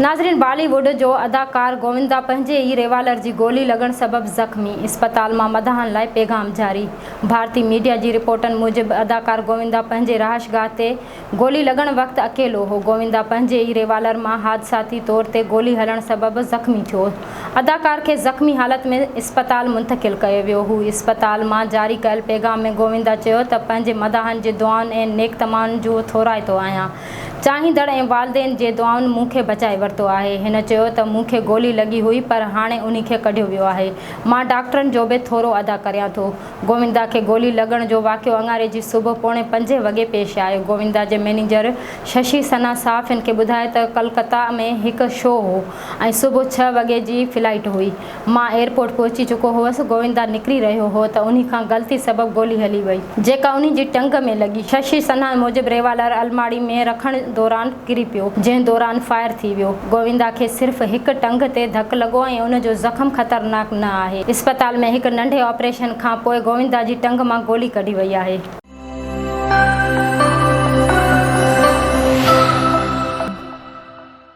नाज़रीन, बॉलीवुड जो अदाकार गोविंदा पंहिंजे ई रिवालर जी गोली लॻण सबबि ज़ख़्मी, इस्पताल मां मदाहनि लाइ पैगाम जारी। भारतीय मीडिया जी रिपोर्टनि मूजिबि अदाकार गोविंदा पंहिंजे रहाइशगाह ते गोली लॻण वक़्तु अकेलो हो। गोविंदा पंहिंजे ई रिवालर मां हादसाती तौर ते गोली हलण सबबि ज़ख़्मी थियो। अदाकार खे ज़ख़्मी हालत में इस्पताल मुंतक़िल कयो वियो हो। इस्पताल मां जारी कयल पैगाम में गोविंदा चयो त पंहिंजे मदाहनि जी दुआउनि ऐं नेक तमामनि जो थोराईंदो आहियां। चाहींदड़ ऐं वालिदेन जे दुआउनि मूंखे बचाए वरितो आहे। हिन चयो त मूंखे गोली लॻी हुई पर हाणे उन्ही खे कढियो वियो आहे। मां डॉक्टरनि जो बि थोरो अदा करियां थो। गोविंदा खे गोली लॻण जो वाक़ियो अङारे जी सुबुह 4:45 वॻे पेश आयो। गोविंदा जे मैनेजर शशि सना सहाफ़ियुनि खे ॿुधायो त कलकत्ता में हिकु शो हो ऐं सुबुह 6 वॻे जी फ्लाइट हुई। मां एयरपोर्ट पहुची चुको हुअसि। गोविंदा निकिरी रहियो हो त उन्ही खां ग़लती सबबि गोली हली वई, जेका उन्ही जी टंग में लॻी। शशि सना मूजिबि रिवालर अलमारी में रखण दौरान किरी पियो, जंहिं दौरान फायर थी वियो। गोविंदा खे सिर्फ़ हिकु टंग ते धकु लॻो ऐं उन जो ज़ख़्म ख़तरनाक न आहे। इस्पताल में हिकु नंढे ऑपरेशन खां पोइ गोविंदा जी टंग मां गोली कढी वई आहे।